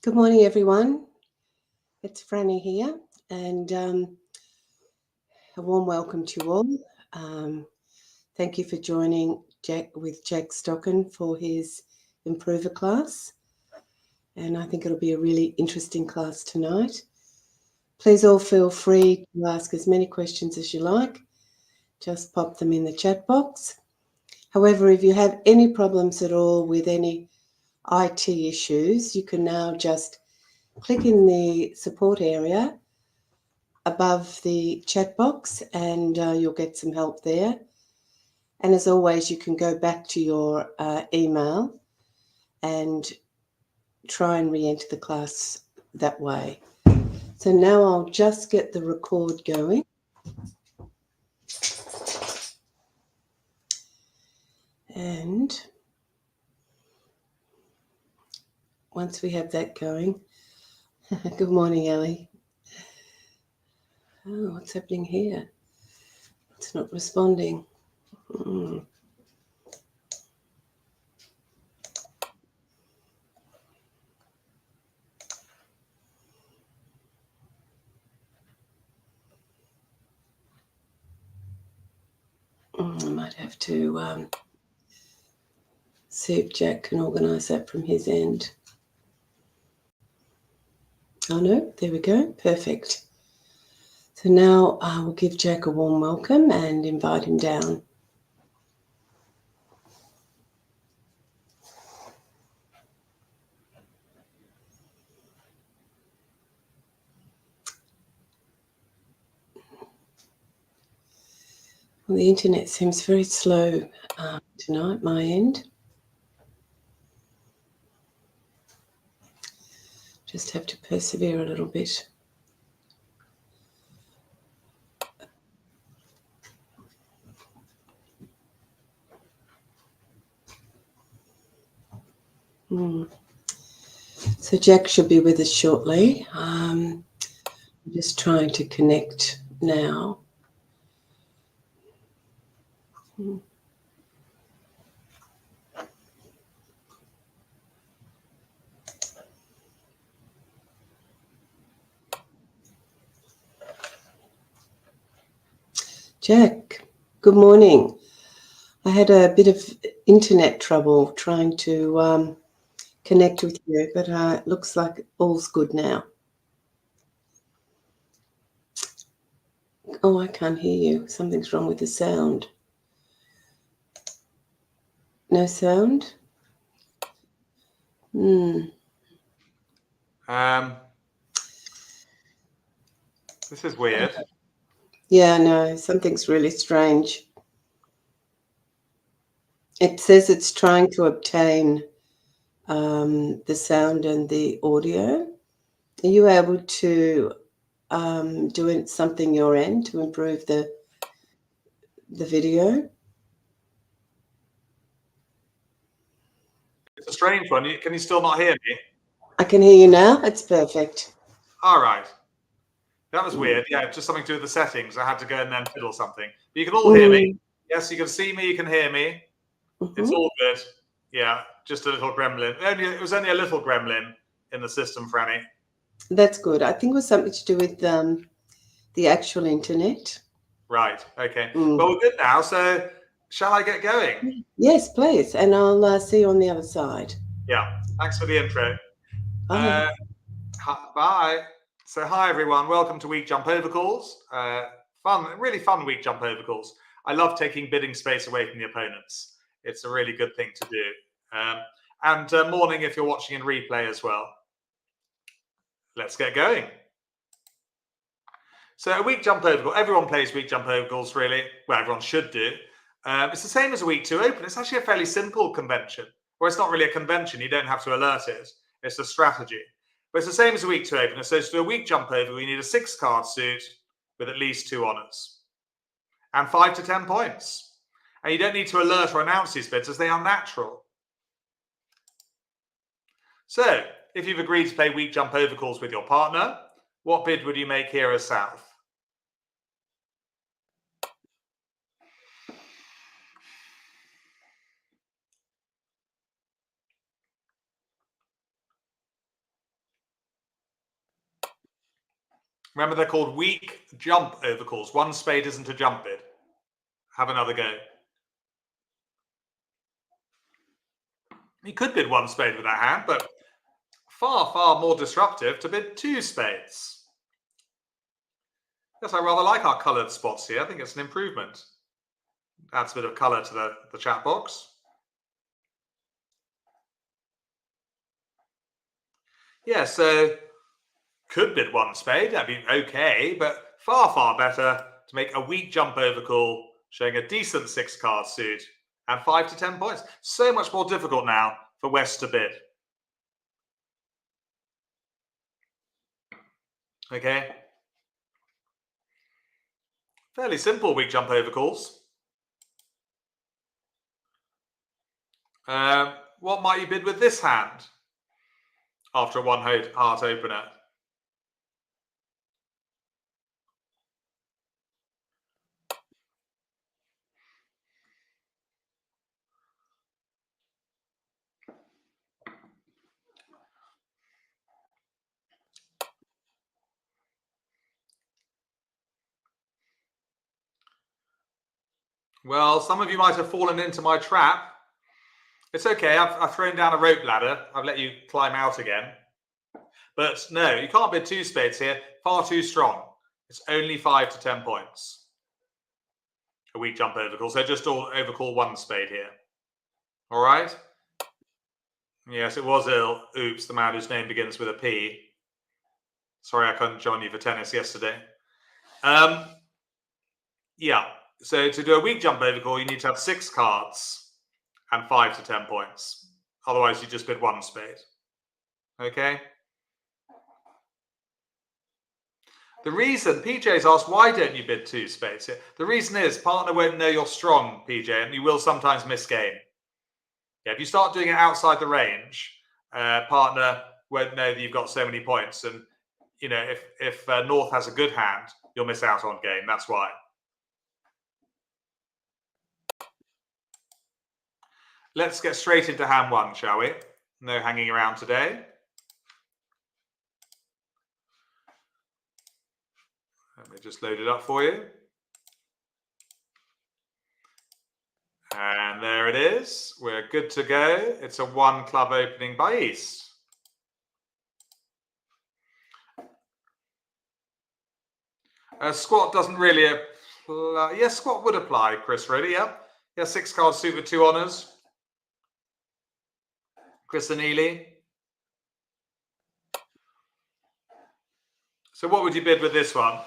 Good morning, everyone. It's Franny here, and a warm welcome to you all. Thank you for joining Jack Stocken for his Improver class, and I think it'll be a really interesting class tonight. Please all feel free to ask as many questions as you like. Just pop them in the chat box. However, if you have any problems at all with any IT issues, you can now just click in the support area above the chat box and you'll get some help there. And as always, you can go back to your email and try and re-enter the class that way. So now I'll just get the record going. And once we have that going, good morning, Ellie. Oh, what's happening here? It's not responding. I might have to see if Jack can organise that from his end. Oh no, there we go, perfect. So now I will give Jack a warm welcome and invite him down. Well, the internet seems very slow tonight, my end. Just have to persevere a little bit. So Jack should be with us shortly. I'm just trying to connect now. Jack, good morning. I had a bit of internet trouble trying to connect with you, but it looks like all's good now. Oh, I can't hear you. Something's wrong with the sound. No sound? This is weird. Yeah, no, something's really strange. It says it's trying to obtain the sound and the audio. Are you able to do something your end to improve the video? It's a strange one. Can you still not hear me? I can hear you now. It's perfect. All right. That was weird. Yeah, just something to do with the settings. I had to go and then fiddle something. But you can all hear me. Yes, you can see me. You can hear me. It's all good. Yeah, just a little gremlin. It was only a little gremlin in the system, Franny. That's good. I think it was something to do with the actual internet. Right. Okay. Well, we're good now. So shall I get going? Yes, please. And I'll see you on the other side. Yeah. Thanks for the intro. Bye. Bye. So hi, everyone. Welcome to Week Jump Over calls. Really fun Week Jump Over calls. I love taking bidding space away from the opponents. It's a really good thing to do. And morning if you're watching in replay as well. Let's get going. So a Week Jump Over call. Everyone plays Week Jump Over calls, really. Well, everyone should do. It's the same as a Week 2 Open. It's actually a fairly simple convention. Or it's not really a convention. You don't have to alert it. It's a strategy. But it's the same as a Week 2 Open. So to do a Week Jump Over, we need a 6-card suit with at least 2 honours. And 5 to 10 points. And you don't need to alert or announce these bids as they are natural. So, if you've agreed to play Week Jump Over calls with your partner, what bid would you make here as South? Remember, they're called weak jump overcalls. One spade isn't a jump bid. Have another go. You could bid one spade with that hand, but far, far more disruptive to bid two spades. Yes, I rather like our coloured spots here. I think it's an improvement. Adds a bit of colour to the chat box. Yeah, so could bid one spade. That'd be okay, but far, far better to make a weak jump overcall showing a decent 6-card suit and 5 to 10 points. So much more difficult now for West to bid. Okay. Fairly simple weak jump overcalls. What might you bid with this hand after a one-heart opener? Well, some of you might have fallen into my trap. It's okay, I've thrown down a rope ladder. I've let you climb out again. But no, you can't bid two spades here. Far too strong. It's only 5 to 10 points. A weak jump overcall. So just all overcall one spade here. All right? Yes, it was ill. Oops, the man whose name begins with a P. Sorry I couldn't join you for tennis yesterday. Yeah, so to do a weak jump overcall, you need to have 6 cards and 5 to 10 points. Otherwise, you just bid one spade. Okay? The reason, PJ's asked, why don't you bid 2 spades here? The reason is partner won't know you're strong, PJ, and you will sometimes miss game. Yeah, if you start doing it outside the range, partner won't know that you've got so many points. And, you know, if North has a good hand, you'll miss out on game. That's why. Let's get straight into hand one, shall we? No hanging around today. Let me just load it up for you. And there it is. We're good to go. It's a 1 club opening by East. Squat doesn't really apply. Yes, squat would apply, Chris, really, yeah. Yeah, 6 card suit with 2 honours. Chris and Ely. So what would you bid with this one?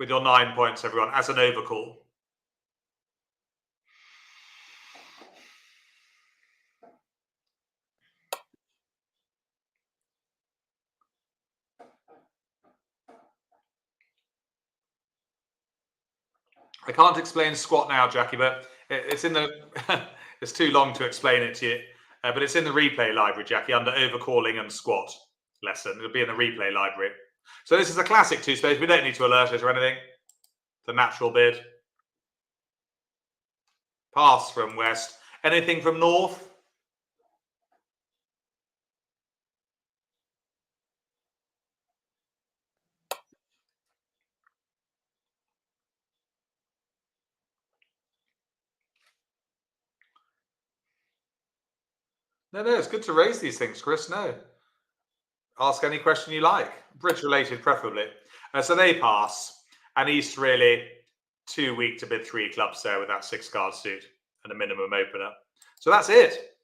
With your 9 points, everyone, as an overcall? I can't explain squat now, Jackie, but it's in the... it's too long to explain it to you. But it's in the replay library, Jackie, under overcalling and squat lesson. It'll be in the replay library. So this is a classic 2 spades. We don't need to alert it or anything. It's a natural bid. Pass from West. Anything from North? No, it's good to raise these things, Chris. No. Ask any question you like. Bridge related, preferably. So they pass. And East really too weak to bid 3 clubs there with that 6 card suit and a minimum opener. So that's it.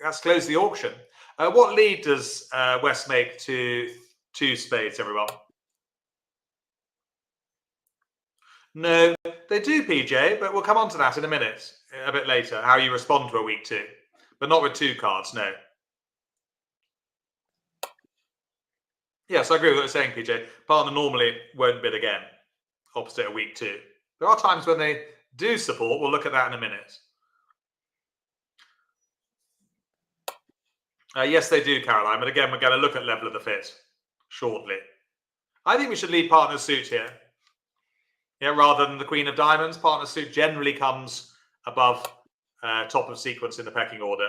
That's closed the auction. What lead does West make to 2 spades, everyone? No, they do, PJ, but we'll come on to that in a minute, a bit later, how you respond to a weak 2. But not with 2 cards, no. Yes, I agree with what you're saying, PJ. Partner normally won't bid again, opposite a weak 2. There are times when they do support. We'll look at that in a minute. Yes, they do, Caroline. But again, we're going to look at level of the fit shortly. I think we should lead partner suit here. Yeah, rather than the Queen of Diamonds. Partner suit generally comes above top of sequence in the pecking order.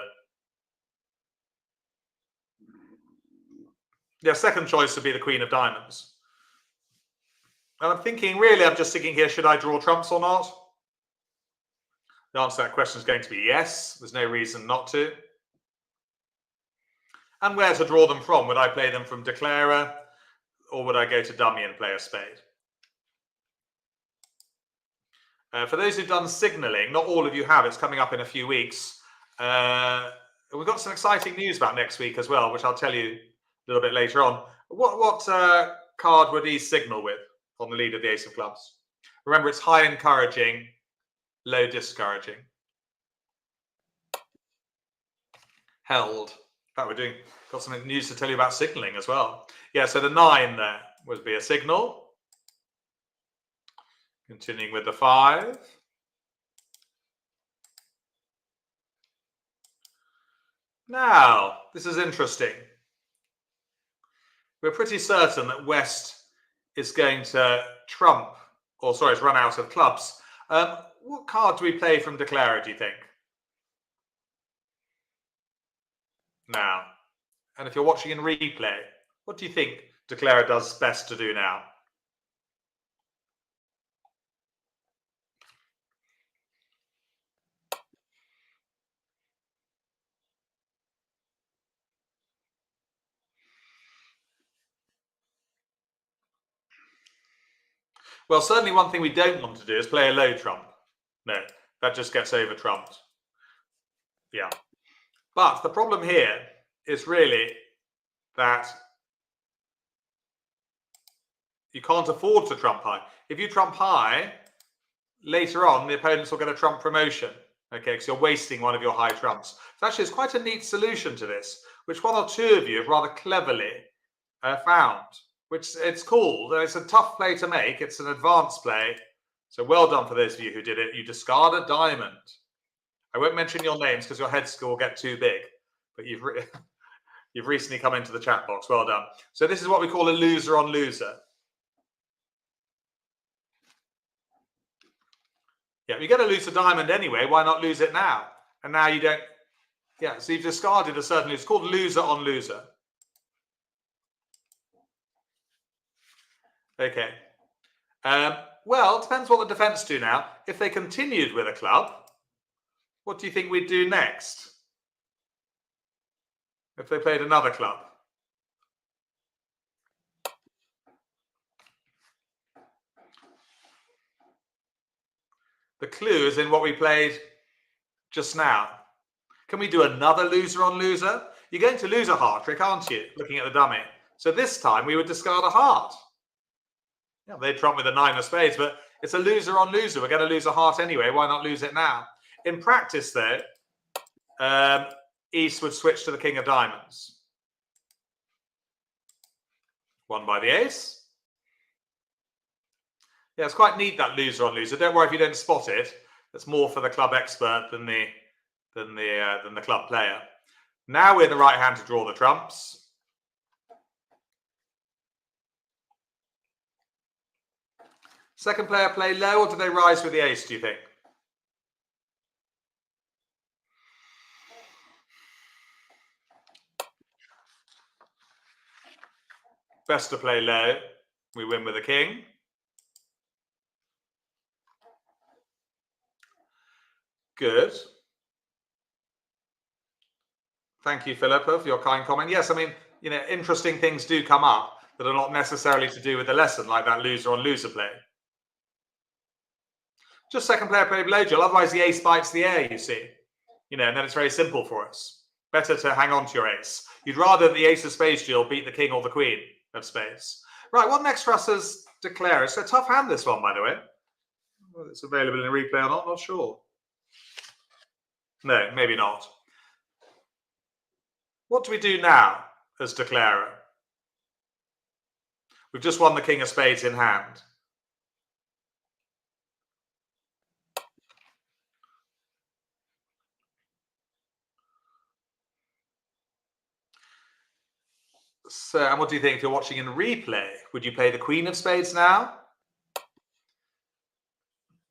Yeah, second choice would be the Queen of Diamonds. And I'm thinking, really, I'm just thinking here, should I draw trumps or not? The answer to that question is going to be yes. There's no reason not to. And where to draw them from? Would I play them from declarer, or would I go to dummy and play a spade? For those who've done signalling, not all of you have. It's coming up in a few weeks. We've got some exciting news about next week as well, which I'll tell you a little bit later on. What card would he signal with on the lead of the ace of clubs? Remember, it's high encouraging, low discouraging. Held. That we're doing. Got some news to tell you about signalling as well. Yeah, so the 9 there would be a signal. Continuing with the 5. Now, this is interesting. We're pretty certain that West is going to trump, or sorry, it's run out of clubs. What card do we play from declarer, do you think? Now, and if you're watching in replay, what do you think declarer does best to do now? Well, certainly one thing we don't want to do is play a low trump. No, that just gets over trumped. Yeah. But the problem here is really that you can't afford to trump high. If you trump high, later on, the opponents will get a trump promotion. Okay, because you're wasting one of your high trumps. So actually, it's quite a neat solution to this, which one or two of you have rather cleverly found. Which it's called, it's a tough play to make. It's an advanced play. So well done for those of you who did it. You discard a diamond. I won't mention your names because your head score will get too big. But you've recently come into the chat box. Well done. So this is what we call a loser on loser. Yeah, you get to lose a diamond anyway. Why not lose it now? And now you don't. Yeah, so you've discarded a certain. It's called loser on loser. Okay. Well, it depends what the defense do now. If they continued with a club, what do you think we'd do next? If they played another club? The clue is in what we played just now. Can we do another loser on loser? You're going to lose a heart trick, aren't you? Looking at the dummy. So this time we would discard a heart. Yeah, they trump with a 9 of spades, but it's a loser on loser. We're going to lose a heart anyway. Why not lose it now? In practice, though, East would switch to the king of diamonds. Won by the ace. Yeah, it's quite neat, that loser on loser. Don't worry if you don't spot it. That's more for the club expert than the club player. Now we're in the right hand to draw the trumps. Second player play low, or do they rise with the ace, do you think? Best to play low. We win with the king. Good. Thank you, Philippa, for your kind comment. Yes, I mean, you know, interesting things do come up that are not necessarily to do with the lesson, like that loser on loser play. Just second player play below duel. Otherwise, the ace bites the air, you see. You know, and then it's very simple for us. Better to hang on to your ace. You'd rather the ace of spades duel beat the king or the queen of spades. Right, what next for us is declare. It's a tough hand, this one, by the way. Whether it's available in a replay or not sure. No, maybe not. What do we do now as declarer? We've just won the king of spades in hand. So, and what do you think if you're watching in replay? Would you play the queen of spades now?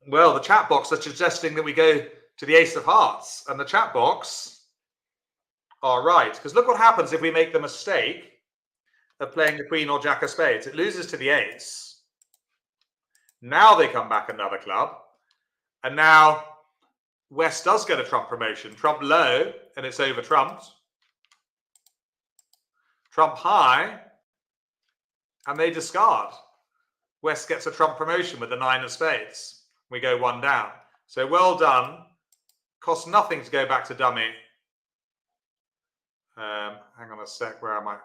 Well, the chat box are suggesting that we go to the ace of hearts, and the chat box are right. Because look what happens if we make the mistake of playing the queen or jack of spades. It loses to the ace. Now they come back another club. And now West does get a trump promotion. Trump low, and it's over trumped. Trump high, and they discard. West gets a trump promotion with the 9 of spades. We go 1 down. So well done. Costs nothing to go back to dummy. Hang on a sec. Where am I?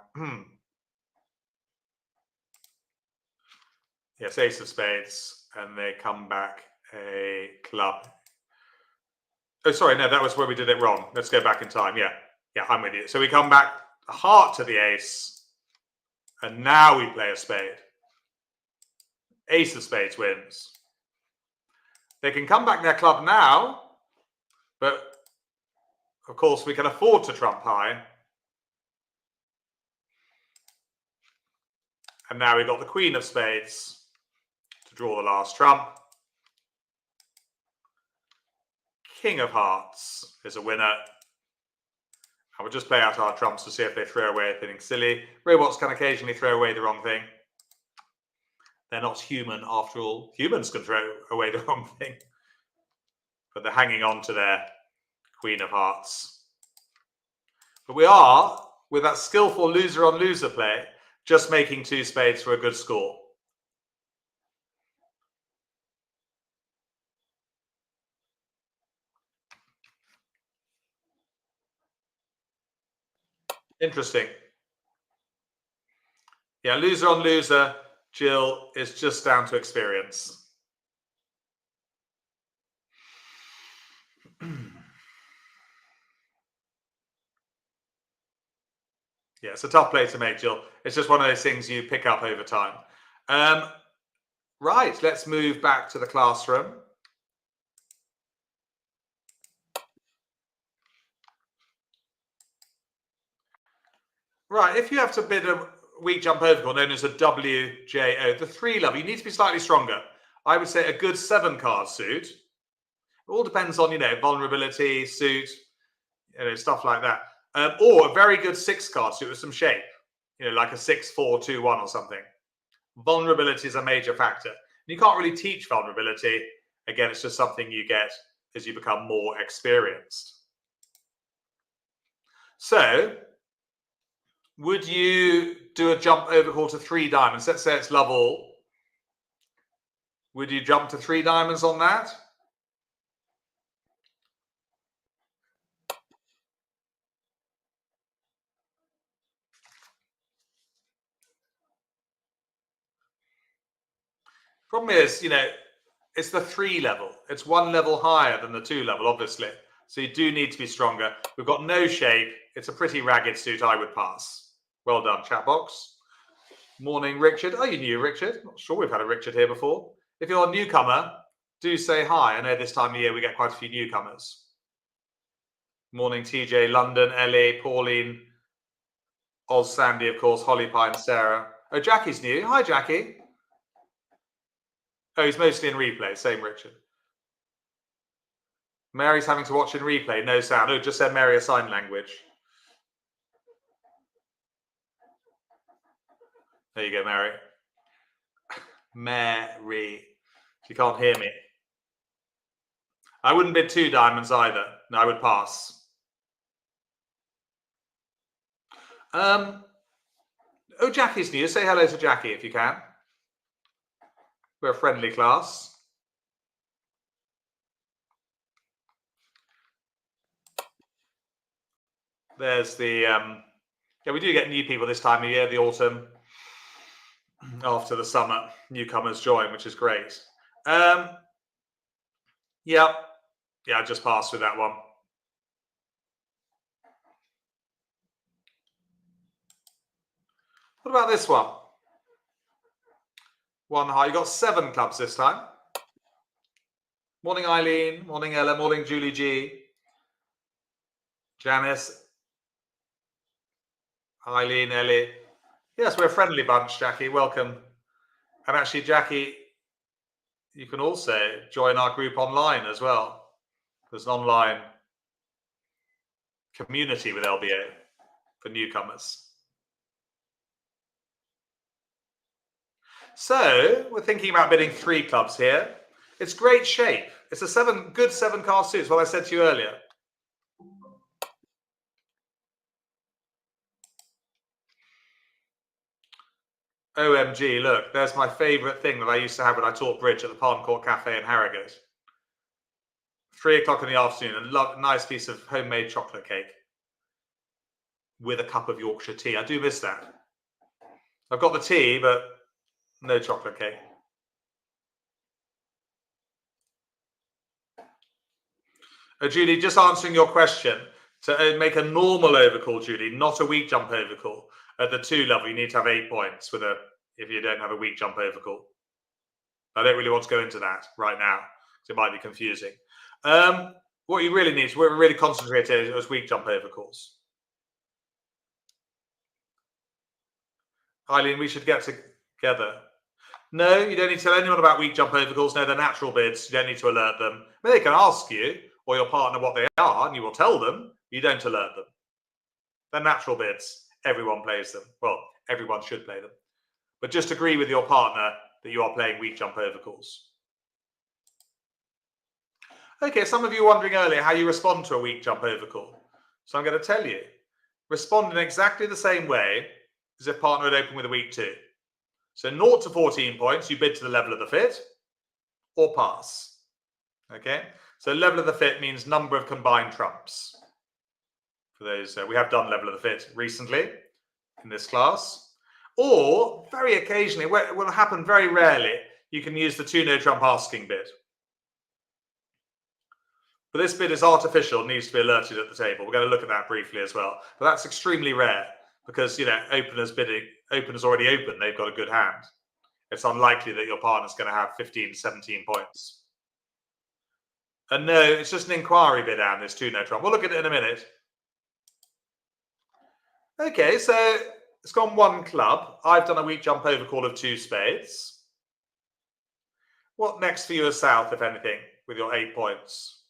Yes, ace of spades. And they come back a club. Oh, sorry. No, that was where we did it wrong. Let's go back in time. Yeah, I'm with you. So we come back a heart to the ace. And now we play a spade. Ace of spades wins. They can come back their club now. But, of course, we can afford to trump high. And now we've got the queen of spades to draw the last trump. King of hearts is a winner. And we'll just play out our trumps to see if they throw away anything silly. Robots can occasionally throw away the wrong thing. They're not human after all. Humans can throw away the wrong thing. But they're hanging on to their queen of hearts. But we are, with that skillful loser on loser play, just making 2 spades for a good score. Interesting. Yeah, loser on loser, Jill, is just down to experience. Yeah, it's a tough play to make, Jill. It's just one of those things you pick up over time. Right, let's move back to the classroom. Right, if you have to bid a weak jump overcall known as a WJO, the 3 level, you need to be slightly stronger. I would say a good 7 card suit. It all depends on, vulnerability, suit, stuff like that. Or a very good 6 card suit with some shape, like a 6-4-2-1 or something. Vulnerability is a major factor. You can't really teach vulnerability. Again, it's just something you get as you become more experienced. So, would you do a jump overcall to 3 diamonds? Let's say it's love all. Would you jump to 3 diamonds on that? Problem is, it's the 3 level. It's 1 level higher than the 2 level, obviously. So you do need to be stronger. We've got no shape. It's a pretty ragged suit. I would pass. Well done, chat box. Morning, Richard. Oh, you knew Richard. Not sure we've had a Richard here before. If you're a newcomer, do say hi. I know this time of year we get quite a few newcomers. Morning, TJ, London, Ellie, Pauline, Oz, Sandy, of course, Holly Pine, Sarah. Oh, Jackie's new. Hi, Jackie. Oh, he's mostly in replay. Same Richard. Mary's having to watch in replay. No sound. Oh, just said Mary a sign language. There you go, Mary. Mary. She can't hear me. I wouldn't bid 2 diamonds either. No, I would pass. Oh, Jackie's new. Say hello to Jackie if you can. We're a friendly class. There's the, yeah, we do get new people this time of year, the autumn, after the summer. Newcomers join, which is great. Yeah, I just passed with that one. What about this one? 1 high. You got 7 clubs this time. Morning, Eileen. Morning, Ella. Morning, Julie G. Janice. Eileen, Ellie. Yes, we're a friendly bunch, Jackie. Welcome. And actually, Jackie, you can also join our group online as well. There's an online community with LBO for newcomers. So we're thinking about bidding 3 clubs here. It's great shape. It's a good 7-card suit, what I said to you earlier. OMG, look, there's my favourite thing that I used to have when I taught bridge at the Palm Court Cafe in Harrogate. 3 o'clock in the afternoon, a nice piece of homemade chocolate cake with a cup of Yorkshire tea. I do miss that. I've got the tea, but no chocolate cake. Judy, just answering your question, to make a normal overcall, Judy, not a weak jump overcall, at the 2 level, you need to have 8 points if you don't have a weak jump overcall. I don't really want to go into that right now, because it might be confusing. What you really need, we're really concentrated as weak jump overcalls. Eileen, we should get together. No, you don't need to tell anyone about weak jump overcalls. No, they're natural bids. You don't need to alert them. I mean, they can ask you or your partner what they are, and you will tell them. You don't alert them. They're natural bids. Everyone plays them. Well, everyone should play them. But just agree with your partner that you are playing weak jump overcalls. Okay, some of you were wondering earlier how you respond to a weak jump overcall. So I'm going to tell you. Respond in exactly the same way as if partner had opened with a weak 2. So 0 to 14 points, you bid to the level of the fit or pass. Okay, so level of the fit means number of combined trumps. For those, we have done level of the fit recently in this class. Or, very occasionally, it will happen very rarely, you can use the 2 no trump asking bid. But this bid is artificial, needs to be alerted at the table. We're going to look at that briefly as well. But that's extremely rare because, openers already open, they've got a good hand. It's unlikely that your partner's going to have 15, 17 points. And no, it's just an inquiry bid, Anne, this 2 no trump. We'll look at it in a minute. Okay, so it's gone 1 club. I've done a weak jump overcall of 2 spades. What next for you as South, if anything, with your 8 points?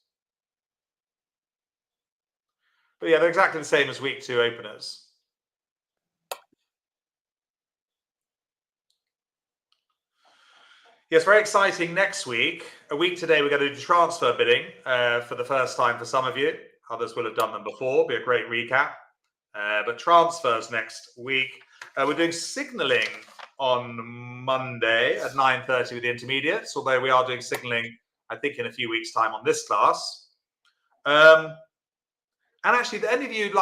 But yeah, they're exactly the same as week 2 openers. Yes, very exciting next week. A week today, we're going to do transfer bidding for the first time for some of you. Others will have done them before. It'll be a great recap. But transfers next week. We're doing signalling on Monday at 9:30 with the intermediates, although we are doing signalling, I think, in a few weeks' time on this class. And actually, any of you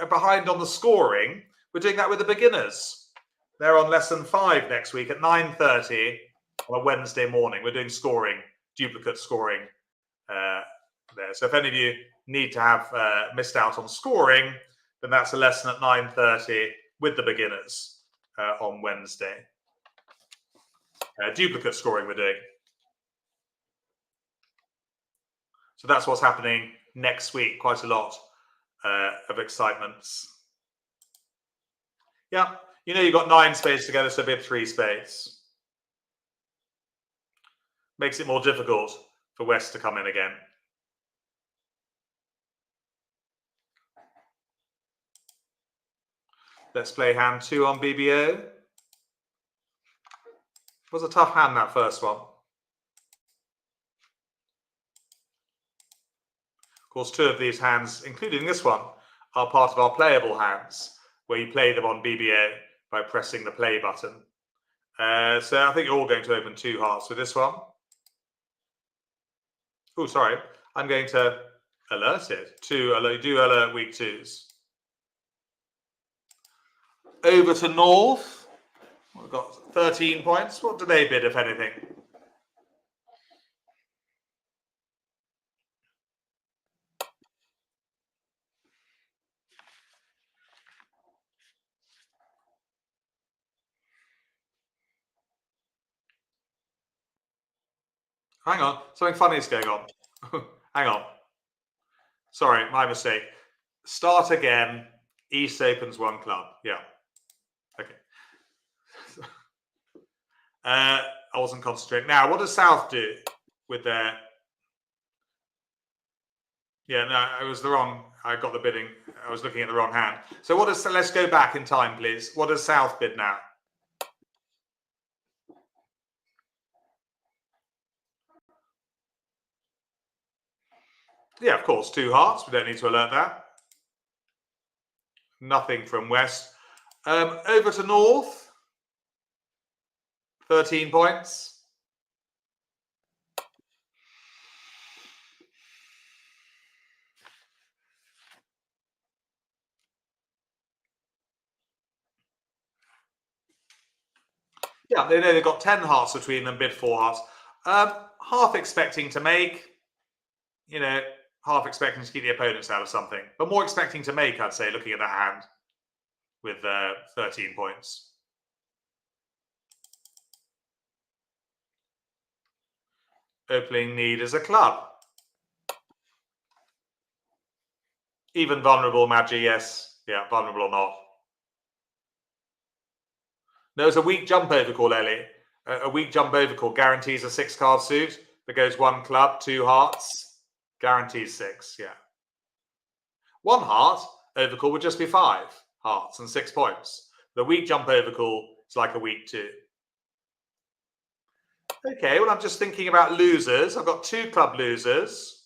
are behind on the scoring, we're doing that with the beginners. They're on lesson 5 next week at 9:30 on a Wednesday morning. We're doing scoring, duplicate scoring there. So if any of you need to have missed out on scoring, then that's a lesson at 9:30 with the beginners on Wednesday. Duplicate scoring we're doing. So that's what's happening next week. Quite a lot of excitements. Yeah, you've got 9 spades together, so bid 3 spades. Makes it more difficult for West to come in again. Let's play hand 2 on BBO. It was a tough hand, that first one. Of course, 2 of these hands, including this one, are part of our playable hands, where you play them on BBO by pressing the play button. So I think you're all going to open 2 hearts with this one. Oh, sorry. I'm going to alert it. Do alert week 2s. Over to North. We've got 13 points. What do they bid, if anything? Hang on. Something funny is going on. Hang on. Sorry, my mistake. Start again. East opens 1 club. Yeah. Okay. I wasn't concentrating. Now, what does South do with their... Yeah, no, it was the wrong... I got the bidding. I was looking at the wrong hand. So let's go back in time, please. What does South bid now? Yeah, of course, 2 hearts. We don't need to alert that. Nothing from west. Over to north. 13 points. Yeah, they know they've got 10 hearts between them, bid 4 hearts. Half expecting to make, half expecting to keep the opponents out of something, but more expecting to make, I'd say, looking at that hand with 13 points. Opening need is a club. Even vulnerable, Maggi, yes. Yeah, vulnerable or not. No, it's a weak jump overcall, Ellie. A weak jump overcall guarantees a 6-card suit that goes 1 club, 2 hearts. Guarantees 6, yeah. 1 heart overcall would just be 5 hearts and 6 points. The weak jump overcall is like a weak 2. Okay, well, I'm just thinking about losers. I've got 2 club losers.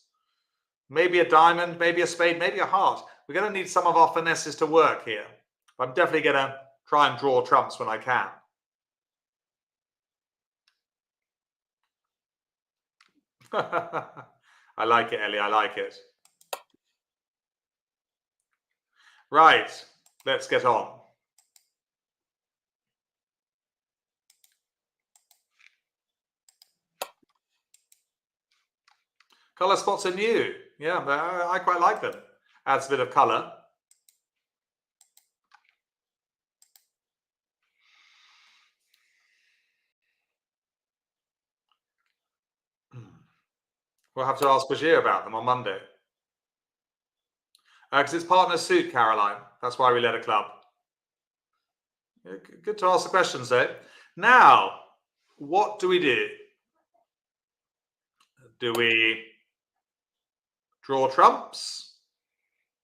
Maybe a diamond, maybe a spade, maybe a heart. We're going to need some of our finesses to work here. I'm definitely going to try and draw trumps when I can. I like it, Ellie. I like it. Right, let's get on. Colour spots are new. Yeah, I quite like them. Adds a bit of colour. We'll have to ask Bashir about them on Monday. Because it's partner suit, Caroline. That's why we led a club. Good to ask the questions, though. Now, what do we do? Do we draw trumps?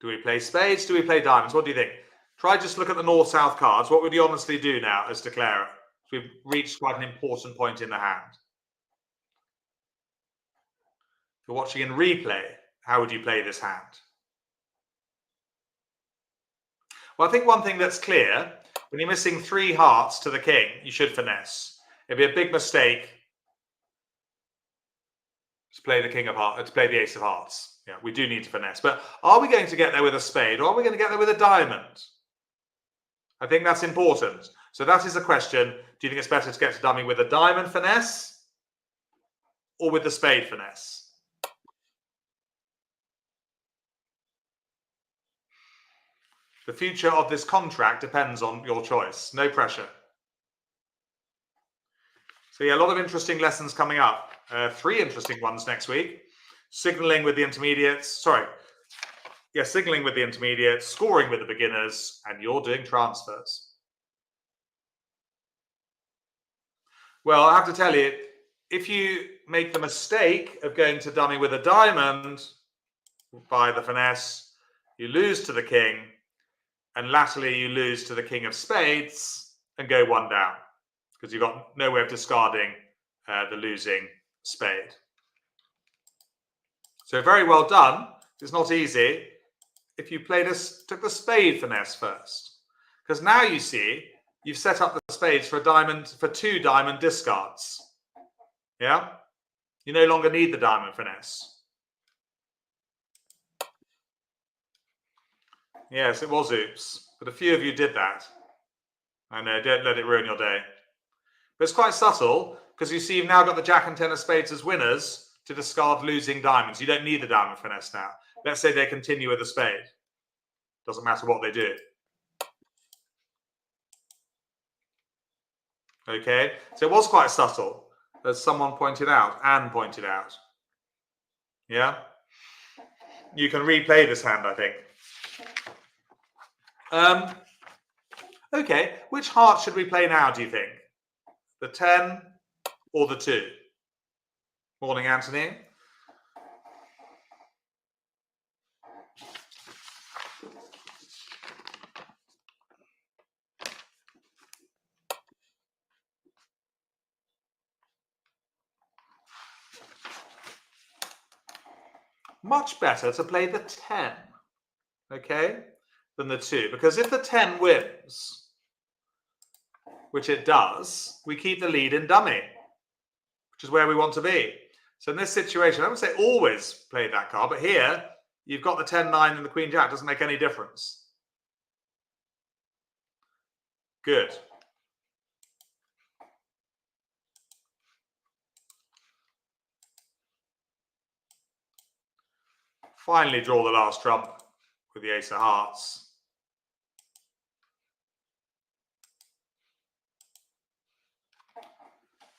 Do we play spades? Do we play diamonds? What do you think? Try just look at the north-south cards. What would you honestly do now as declarer? We've reached quite an important point in the hand. If you're watching in replay, how would you play this hand? Well, I think one thing that's clear, when you're missing 3 hearts to the king, you should finesse. It'd be a big mistake to play the king of hearts, to play the ace of hearts. Yeah, we do need to finesse. But are we going to get there with a spade, or are we going to get there with a diamond? I think that's important. So that is a question. Do you think it's better to get to dummy with a diamond finesse or with the spade finesse? The future of this contract depends on your choice. No pressure. So yeah, a lot of interesting lessons coming up. 3 interesting ones next week. Signaling with the intermediates. Signaling with the intermediates, scoring with the beginners, and you're doing transfers. Well, I have to tell you, if you make the mistake of going to dummy with a diamond by the finesse, you lose to the king, and latterly you lose to the king of spades and go 1 down because you've got no way of discarding the losing spade. So very well done. It's not easy if you took the spade finesse first, because now you see you've set up the spades for 2 diamond discards. Yeah, you no longer need the diamond finesse. Yes, it was oops, but a few of you did that. I know, don't let it ruin your day. But it's quite subtle, because you see you've now got the jack and 10 of spades as winners to discard losing diamonds. You don't need the diamond finesse now. Let's say they continue with the spade. Doesn't matter what they do. Okay, so it was quite subtle, as someone pointed out, Anne pointed out. Yeah? You can replay this hand, I think. Okay, which heart should we play now, do you think? The 10 or the 2? Morning, Anthony. much better to play the 10, okay, than the 2. Because if the 10 wins, which it does, we keep the lead in dummy, which is where we want to be. So in this situation, I would say always play that card, but here you've got the 10-9 and the Queen Jack. Doesn't make any difference. Good. Finally draw the last trump with the Ace of Hearts.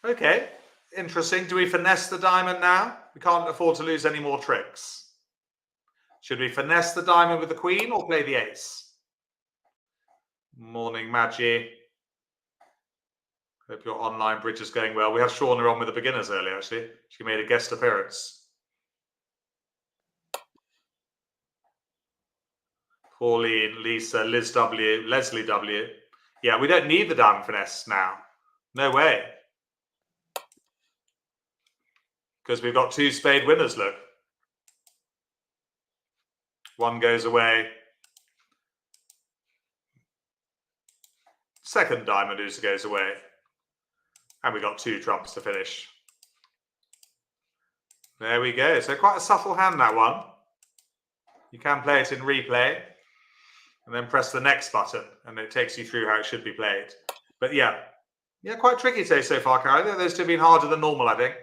Okay, interesting. Do we finesse the diamond now? We can't afford to lose any more tricks. Should we finesse the diamond with the Queen or play the Ace? Morning, Maggie. Hope your online bridge is going well. We had Shauna on with the beginners earlier, actually. She made a guest appearance. Pauline, Lisa, Liz W, Leslie W. Yeah, we don't need the diamond finesse now. No way. Because we've got 2 spade winners, look. One goes away. Second diamond loser goes away. And we got 2 trumps to finish. There we go. So quite a subtle hand, that one. You can play it in replay. And then press the next button. And it takes you through how it should be played. But yeah. Yeah, quite tricky today so far, Karen. Those 2 have been harder than normal, I think.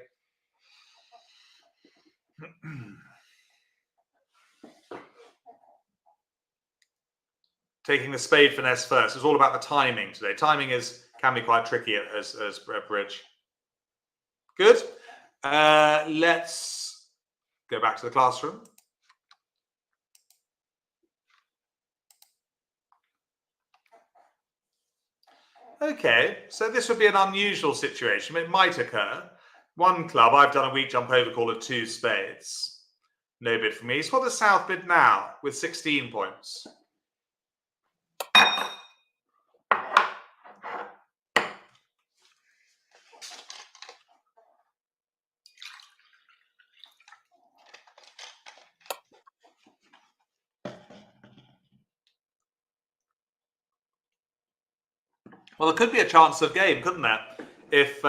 Taking the spade finesse first. It's all about the timing today. Timing can be quite tricky as bridge. Good. Let's go back to the classroom. Okay, so this would be an unusual situation. It might occur. One club, I've done a weak jump over call of 2 spades. No bid for me. So what does South bid now with 16 points? Well, there could be a chance of game, couldn't there? If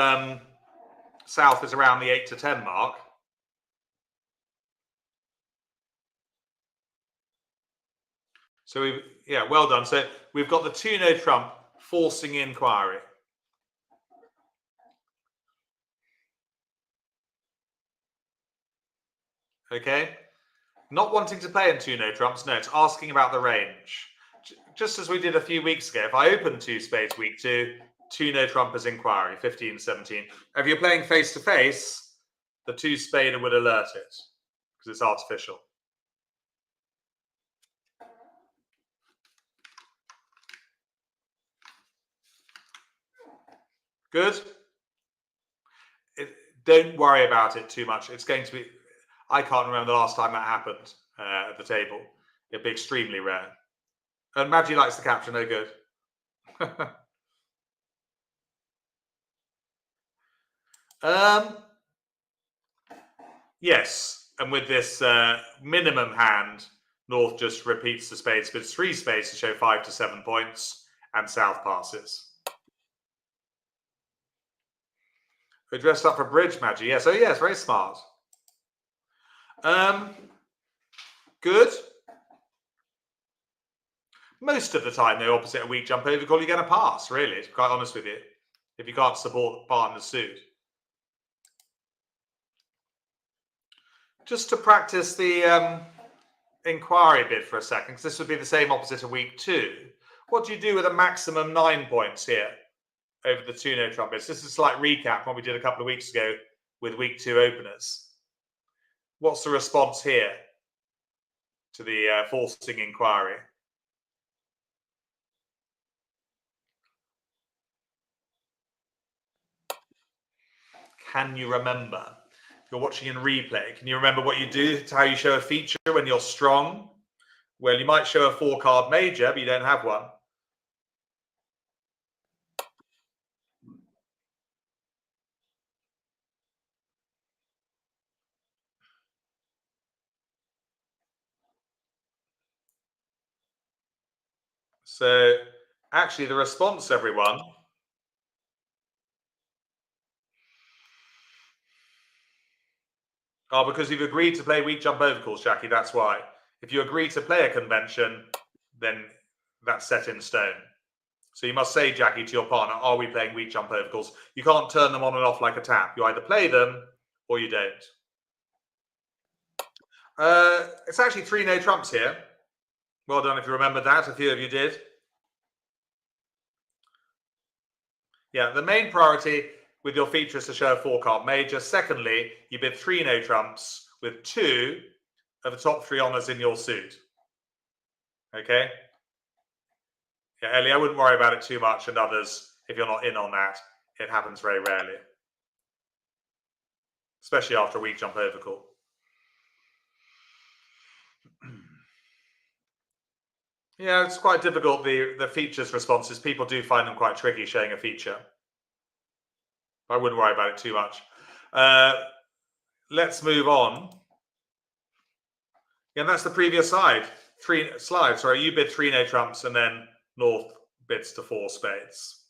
South is around the 8 to 10 mark. So yeah, well done. So we've got the 2-no trump forcing inquiry. Okay, not wanting to play in 2-no trumps. No, it's asking about the range. Just as we did a few weeks ago. If I open 2 spades week 2, 2-no trumpers inquiry, 15, 17. If you're playing face to face, the 2 spader would alert it because it's artificial. Good. Don't worry about it too much. It's going to be. I can't remember the last time that happened at the table. It'd be extremely rare. And Maggie likes the caption. No good. Yes, and with this minimum hand, North just repeats the spades, but it's 3 spades to show 5 to 7 points, and South passes. We're dressed up for bridge, Maggie. Yes, oh yes, very smart. Good. Most of the time, though, opposite a weak jump over call, you're going to pass, really, to be quite honest with you, if you can't support the partner's suit. Just to practice the inquiry bid for a second, because this would be the same opposite of week 2. What do you do with a maximum 9 points here over the 2-no trumpets? This is a slight recap from what we did a couple of weeks ago with week 2 openers. What's the response here to the forcing inquiry? Can you remember? If you're watching in replay, can you remember what you do? It's how you show a feature when you're strong. Well, you might show a 4-card major, but you don't have one. So actually the response, everyone, because you've agreed to play weak jump over calls, Jackie, that's why. If you agree to play a convention, then that's set in stone. So you must say, Jackie, to your partner, are we playing weak jump over calls? You can't turn them on and off like a tap. You either play them or you don't. It's actually 3 no trumps here. Well done if you remembered that. A few of you did. Yeah, the main priority with your feature is to show a 4-card major. Secondly, you bid 3 no trumps with 2 of the top 3 honours in your suit. Okay? Yeah, Ellie, I wouldn't worry about it too much, and others, if you're not in on that, it happens very rarely. Especially after a weak jump over call. Yeah, it's quite difficult, the features responses. People do find them quite tricky showing a feature. I wouldn't worry about it too much. Let's move on. Yeah, that's the previous slide. Sorry, you bid 3 no trumps and then North bids to 4 spades.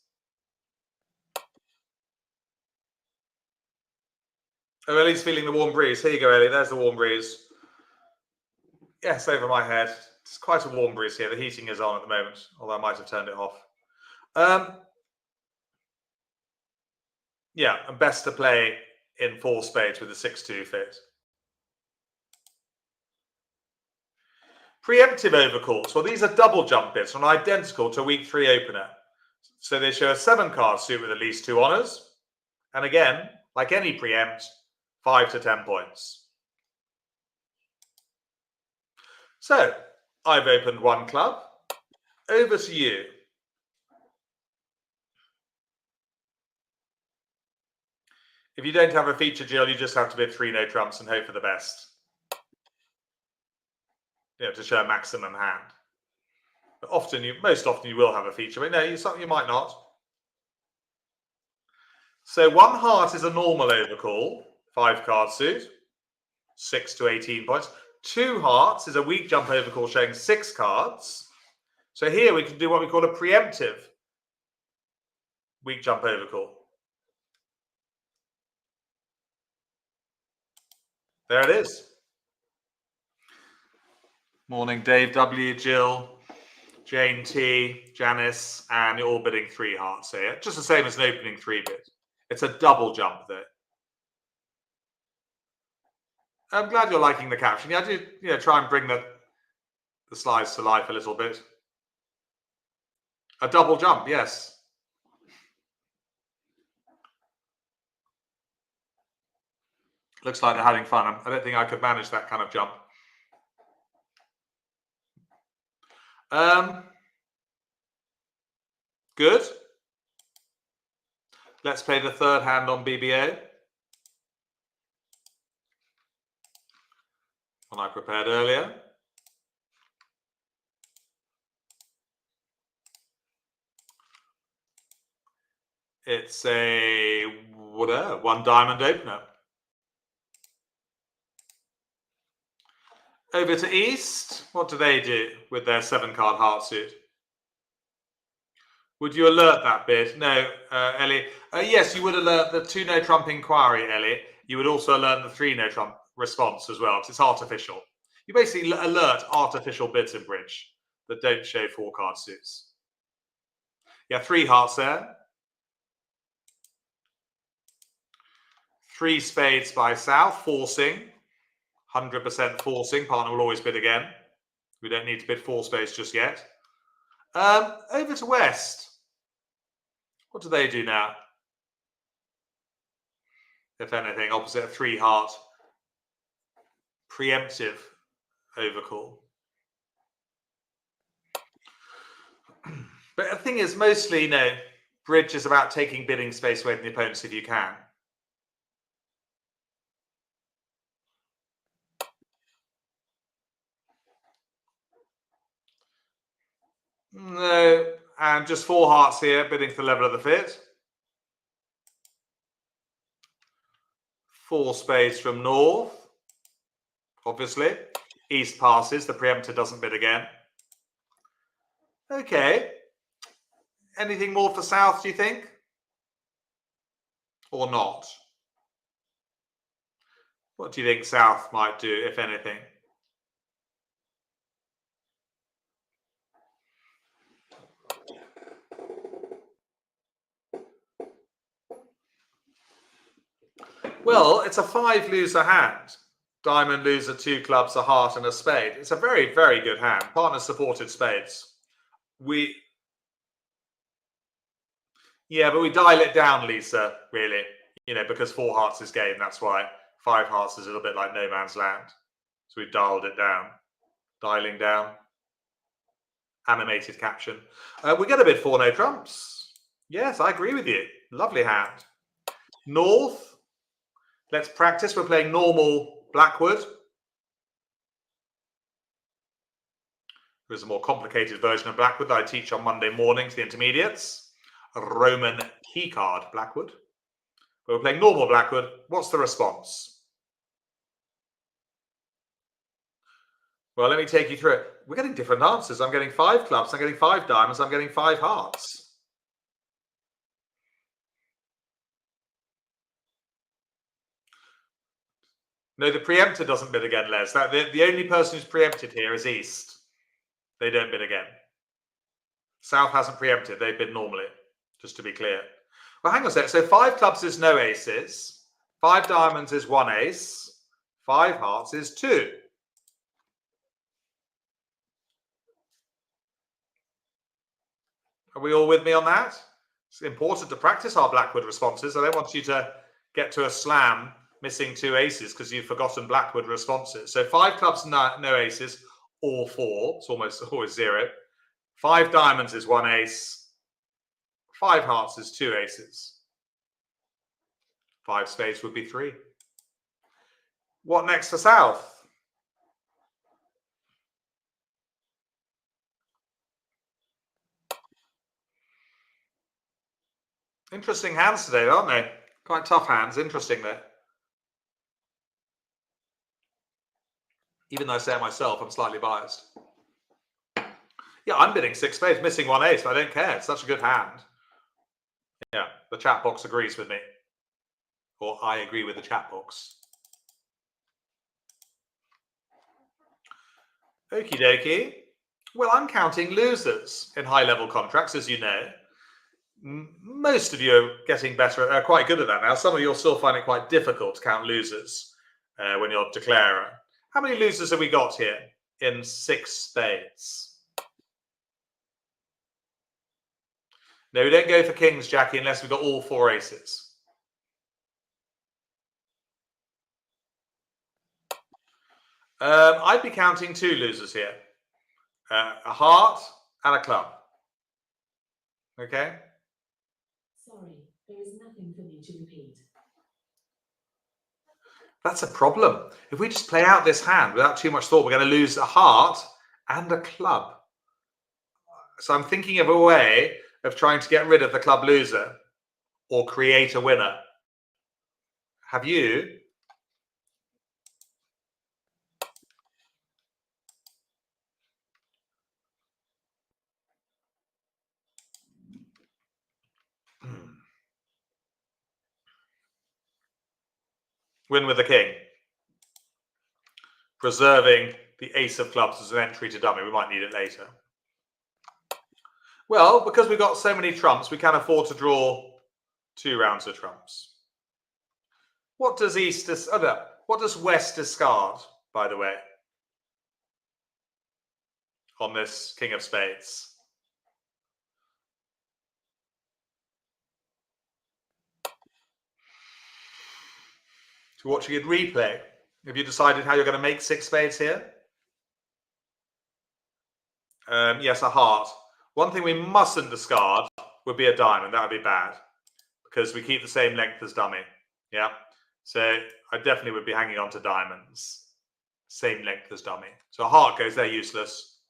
Oh, Ellie's feeling the warm breeze. Here you go, Ellie. There's the warm breeze. Yes, over my head. It's quite a warm breeze here. The heating is on at the moment, although I might have turned it off. Yeah, and best to play in 4 spades with a 6-2 fit. Preemptive overcalls. Well, these are double jump bids, and identical to a week 3 opener. So they show a 7-card suit with at least 2 honours. And again, like any preempt, 5 to 10 points. So I've opened 1 club. Over to you. If you don't have a feature, Jill, you just have to bid 3 no trumps and hope for the best. You know, to show a maximum hand. But most often you will have a feature, but no, you might not. So 1 heart is a normal overcall, 5-card suit, 6 to 18 points. 2 hearts is a weak jump overcall showing 6 cards. So here we can do what we call a preemptive weak jump overcall. There it is. Morning, Dave W, Jill, Jane T, Janice, and you're all bidding 3 hearts here. Just the same as an opening 3 bid. It's a double jump though. I'm glad you're liking the caption. Yeah, I do try and bring the slides to life a little bit. A double jump, yes. Looks like they're having fun. I don't think I could manage that kind of jump. Good. Let's play the 3rd hand on BBO. One I prepared earlier. It's a 1 diamond opener. Over to East. What do they do with their 7-card heart suit? Would you alert that bid? No, Ellie. Yes, you would alert the 2 no trump inquiry, Ellie. You would also alert the 3 no trump response as well, because it's artificial. You basically alert artificial bids in bridge that don't show 4-card suits. Yeah, 3 hearts there. 3 spades by South, forcing. 100% forcing. Partner will always bid again. We don't need to bid 4 spades just yet. Over to West. What do they do now? If anything, opposite a 3 heart preemptive overcall. But the thing is, mostly, bridge is about taking bidding space away from the opponents if you can. No, and just 4 hearts here, bidding for the level of the fit. 4 spades from North, obviously. East passes, the preemptor doesn't bid again. Okay. Anything more for South, do you think? Or not? What do you think South might do, if anything? Well, it's a 5-loser hand. Diamond, loser, 2 clubs, a heart, and a spade. It's a very, very good hand. Partner supported spades. Yeah, but we dial it down, Lisa, really. You know, because 4 hearts is game. That's why 5 hearts is a little bit like no man's land. So we've dialed it down. Dialing down. Animated caption. We get a bid for no trumps. Yes, I agree with you. Lovely hand. North. Let's practice. We're playing normal Blackwood. There's a more complicated version of Blackwood that I teach on Monday morning to the intermediates. A Roman key card Blackwood. But we're playing normal Blackwood. What's the response? Well, let me take you through it. We're getting different answers. I'm getting 5 clubs. I'm getting 5 diamonds. I'm getting 5 hearts. No, the preemptor doesn't bid again, Les. The only person who's preempted here is East. They don't bid again. South hasn't preempted. They bid normally, just to be clear. Well, hang on a sec. So 5 clubs is no aces. 5 diamonds is 1 ace. 5 hearts is 2. Are we all with me on that? It's important to practice our Blackwood responses. I don't want you to get to a slam missing 2 aces because you've forgotten Blackwood responses. So 5 clubs, no aces, or 4. It's almost always 0. 5 diamonds is 1 ace. 5 hearts is 2 aces. 5 spades would be 3. What next for South? Interesting hands today, aren't they? Quite tough hands. Interesting there. Even though I say it myself, I'm slightly biased. Yeah, I'm bidding 6 spades, missing 1 ace, but I don't care. It's such a good hand. Yeah, the chat box agrees with me. Or I agree with the chat box. Okie dokie. Well, I'm counting losers in high-level contracts, as you know. Most of you are getting better, are quite good at that now. Some of you will still find it quite difficult to count losers when you're declaring. How many losers have we got here in 6 spades? No, we don't go for kings, Jackie, unless we've got all 4 aces. I'd be counting 2 losers here. A heart and a club. Okay? Sorry, there is nothing for me to repeat. That's a problem. If we just play out this hand without too much thought, we're going to lose a heart and a club. So I'm thinking of a way of trying to get rid of the club loser or create a winner. Have you? Win with the king. Preserving the ace of clubs as an entry to dummy. We might need it later. Well, because we've got so many trumps, we can afford to draw 2 rounds of trumps. What does what does West discard, by the way, on this king of spades? So watching it replay, have you decided how you're going to make 6 spades here? Yes, a heart. One thing we mustn't discard would be a diamond. That would be bad because we keep the same length as dummy. Yeah. So I definitely would be hanging on to diamonds. Same length as dummy. So a heart goes there, useless.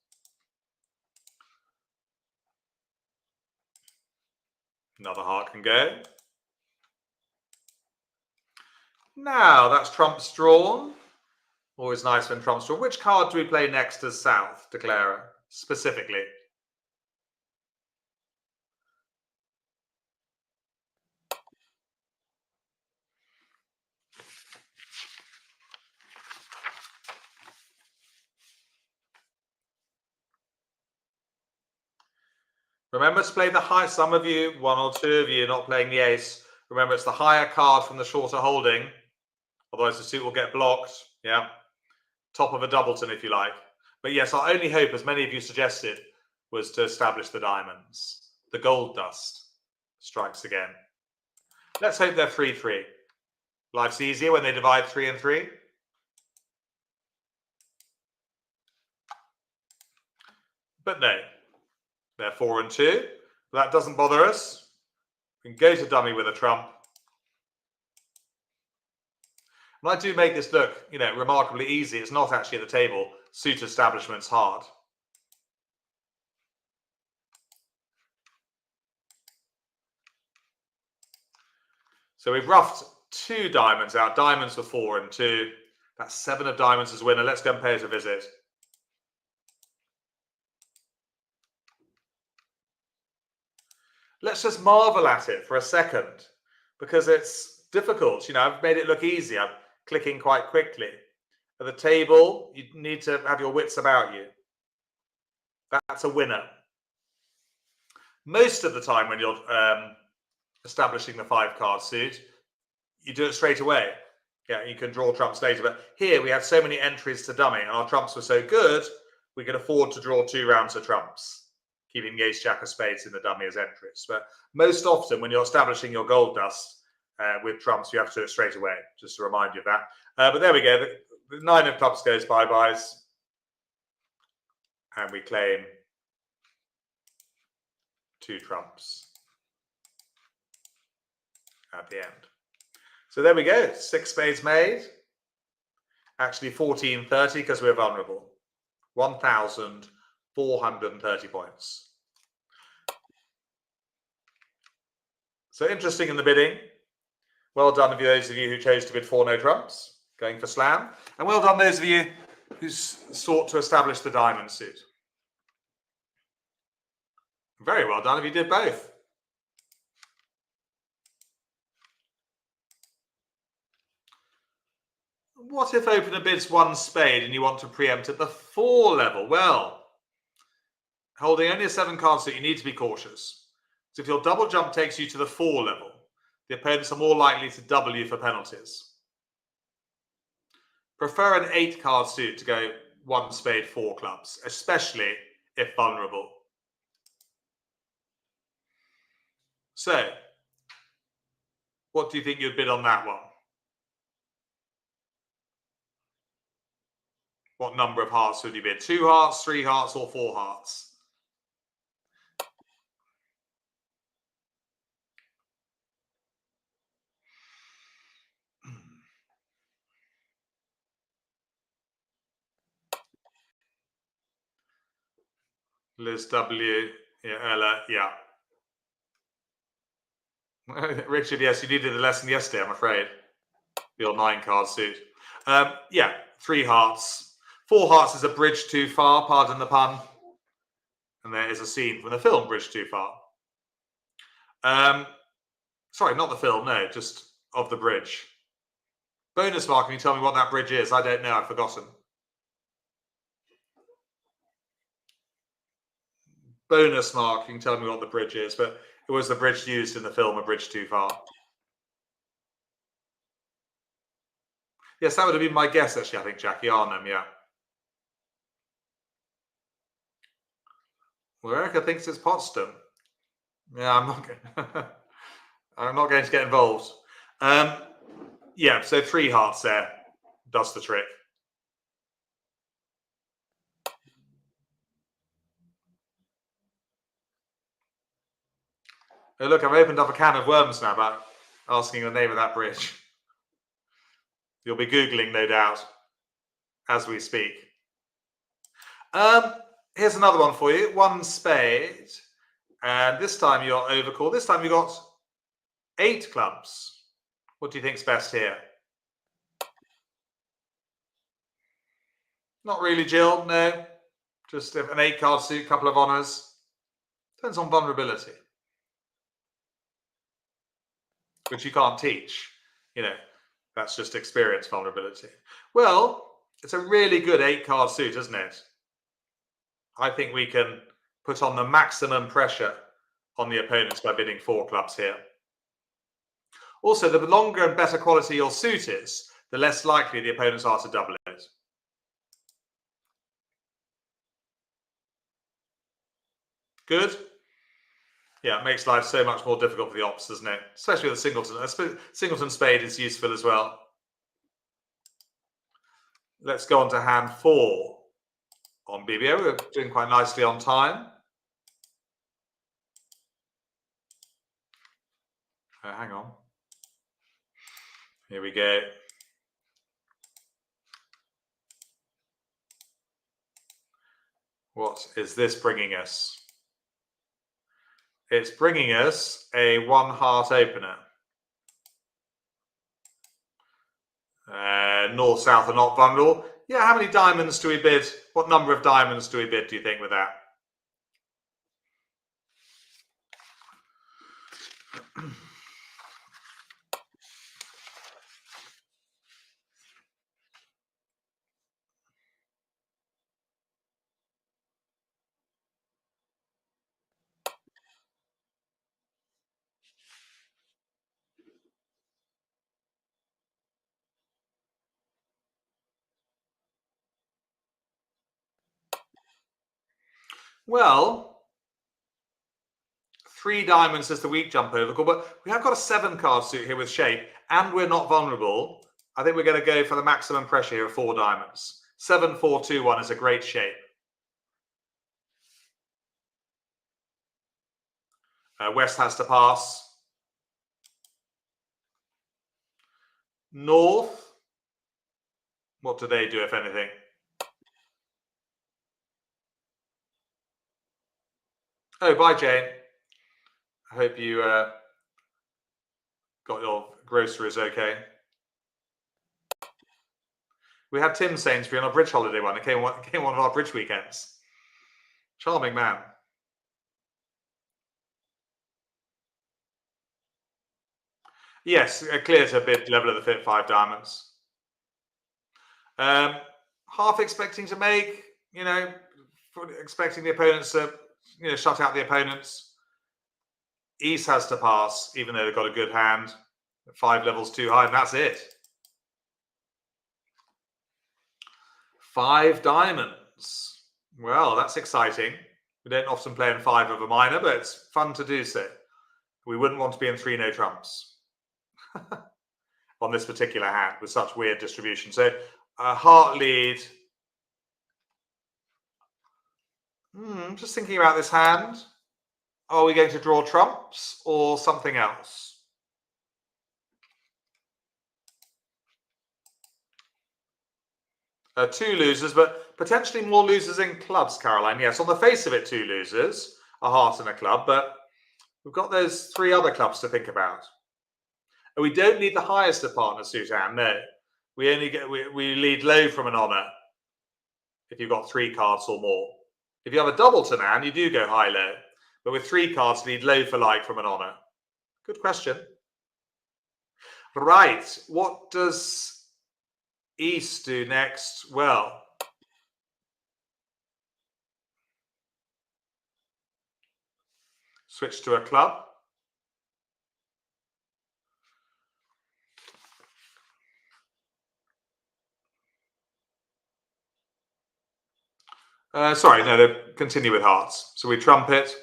Another heart can go. Now that's trumps drawn. Always nice when trumps drawn. Which card do we play next as South, Declarer, specifically? Remember to play the high. Some of you, one or two of you, are not playing the ace. Remember, it's the higher card from the shorter holding. Otherwise, the suit will get blocked. Yeah. Top of a doubleton, if you like. But yes, our only hope, as many of you suggested, was to establish the diamonds. The gold dust strikes again. Let's hope they're 3-3. Life's easier when they divide 3 and 3. But no, they're 4 and 2. That doesn't bother us. We can go to dummy with a trump. And I do make this look, remarkably easy. It's not actually at the table. Suit establishment's hard. So we've roughed 2 diamonds out. Diamonds for 4 and 2. That's 7 of diamonds as winner. Let's go and pay it a visit. Let's just marvel at it for a second, because it's difficult. I've made it look easy. I'm clicking quite quickly. At the table, you need to have your wits about you. That's a winner. Most of the time when you're establishing the 5-card suit, you do it straight away. Yeah, you can draw trumps later. But here we have so many entries to dummy, and our trumps were so good, we could afford to draw 2 rounds of trumps, keeping the ace jack of spades in the dummy as entries. But most often when you're establishing your gold dust with trumps, you have to do it straight away, just to remind you of that. But there we go. The 9 of clubs goes bye-byes. And we claim 2 trumps at the end. So there we go. 6 spades made. Actually 1430 because we're vulnerable. 1,430 points. So interesting in the bidding. Well done to those of you who chose to bid 4 no trumps, going for slam. And well done those of you who sought to establish the diamond suit. Very well done if you did both. What if opener bids 1 spade and you want to preempt at the 4 level? Well, holding only a 7-card suit, you need to be cautious. So if your double jump takes you to the 4 level, the opponents are more likely to double you for penalties. Prefer an 8-card suit to go 1 spade 4 clubs, especially if vulnerable. So, what do you think you'd bid on that one? What number of hearts would you bid? 2 hearts, 3 hearts, or 4 hearts? Liz W. Yeah, Ella, yeah. Richard, yes, you needed the lesson yesterday, I'm afraid. Your 9-card suit. Yeah, 3 hearts. 4 hearts is a bridge too far, pardon the pun. And there is a scene from the film Bridge Too Far. Sorry, not the film, no, just of the bridge. Bonus mark, can you tell me what that bridge is? I don't know, I've forgotten. Bonus mark, you can tell me what the bridge is, but it was the bridge used in the film A Bridge Too Far. Yes, that would have been my guess, actually, I think, Jackie Arnhem, yeah. Well, Erica thinks it's Potsdam. Yeah, I'm not going to get involved. Yeah, so 3 hearts there does the trick. Oh, look, I've opened up a can of worms now about asking the name of that bridge. You'll be Googling, no doubt, as we speak. Here's another one for you. 1 spade. And this time you're overcall. This time you got 8 clubs. What do you think's best here? Not really, Jill. No. Just an 8-card suit, couple of honours. Depends on vulnerability, which you can't teach. That's just experience vulnerability. Well, it's a really good 8-card suit, isn't it? I think we can put on the maximum pressure on the opponents by bidding 4 clubs here. Also, the longer and better quality your suit is, the less likely the opponents are to double it. Good? Yeah, it makes life so much more difficult for the ops, doesn't it? Especially with a singleton. A singleton spade is useful as well. Let's go on to hand 4 on BBO. We're doing quite nicely on time. Hang on. Here we go. What is this bringing us? It's bringing us a 1 heart opener. North, south are not vulnerable. Yeah, how many diamonds do we bid? What number of diamonds do we bid, do you think, with that? Well, 3 diamonds is the weak jump over call, but we have got a 7 card suit here with shape, and we're not vulnerable. I think we're going to go for the maximum pressure here of 4 diamonds. 7, 4, 2, 1 is a great shape. West has to pass. North, what do they do, if anything? Oh, bye, Jane. I hope you got your groceries okay. We had Tim Sainsbury on a bridge holiday one. It came one of our bridge weekends. Charming man. Yes, clear to bid level of the fit 5 diamonds. Half expecting to make, expecting the opponents to, shut out the opponents. East has to pass, even though they've got a good hand. 5 levels too high, and that's it. 5 diamonds. Well, that's exciting. We don't often play in 5 of a minor, but it's fun to do so. We wouldn't want to be in 3 no trumps on this particular hand with such weird distribution. So a heart lead. Just thinking about this hand. Are we going to draw trumps or something else? Two losers, but potentially more losers in clubs, Caroline. Yes, on the face of it, 2 losers, a heart and a club, but we've got those 3 other clubs to think about. And we don't need the highest of partner suit hand, no. We only get we lead low from an honor if you've got 3 cards or more. If you have a doubleton hand, you do go high low. But with 3 cards, lead low for like from an honor. Good question. Right, what does East do next? Well, switch to a club. Sorry, no, they continue with hearts. So we trumpet.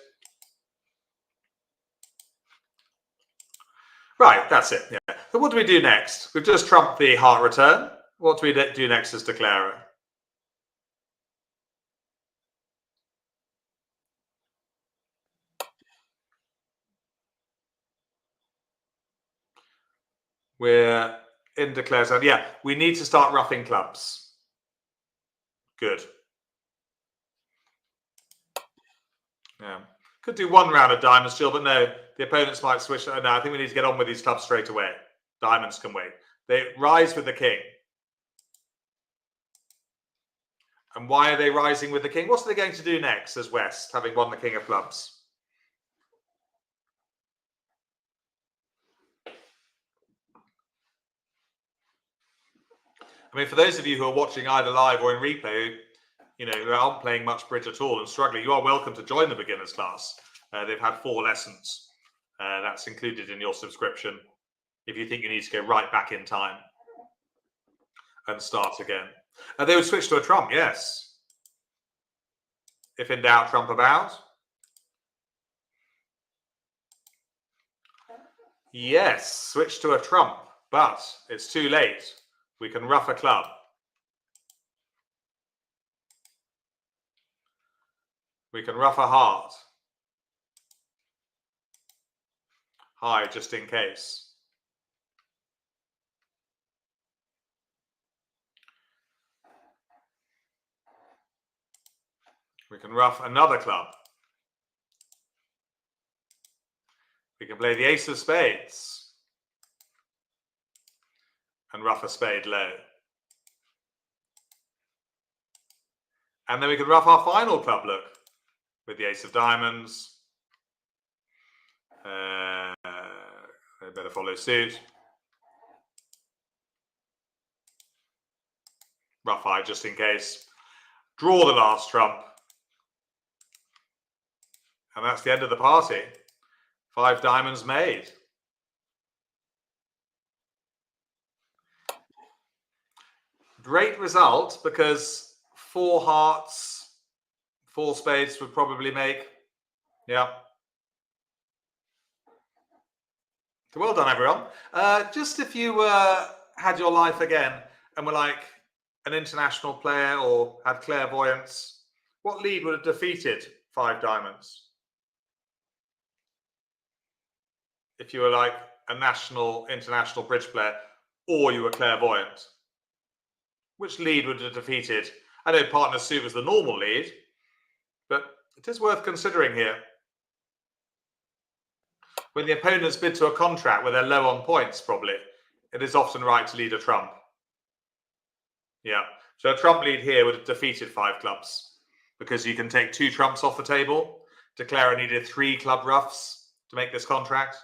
Right, that's it. Yeah. So what do we do next? We've just trumped the heart return. What do we do next as declarer? We're in declare zone. Yeah, we need to start roughing clubs. Good. Yeah. Could do 1 round of diamonds still, but no, the opponents might switch. No, I think we need to get on with these clubs straight away. Diamonds can wait. They rise with the king. And why are they rising with the king? What's they going to do next as West, having won the king of clubs? I mean, for those of you who are watching either live or in replay, you know, who aren't playing much bridge at all and struggling, you are welcome to join the beginners class. They've had 4 lessons. That's included in your subscription if you think you need to go right back in time and start again. They would switch to a trump, yes. If in doubt, trump about. Yes, switch to a trump, but it's too late. We can ruff a club. We can ruff a heart. High, just in case. We can ruff another club. We can play the ace of spades and ruff a spade low. And then we can ruff our final club look with the ace of diamonds. They better follow suit. Ruff high just in case. Draw the last trump. And that's the end of the party. 5 diamonds made. Great result, because 4 hearts, 4 spades would probably make. Yeah. So well done, everyone. Just if you had your life again and were like an international player or had clairvoyance, what lead would have defeated 5 diamonds? If you were like a national, international bridge player, or you were clairvoyant, which lead would have defeated? I know partner suit was the normal lead, but it is worth considering here. When the opponents bid to a contract where they're low on points, probably, it is often right to lead a trump. Yeah, so a trump lead here would have defeated 5 clubs, because you can take 2 trumps off the table. Declare I needed 3 club ruffs to make this contract.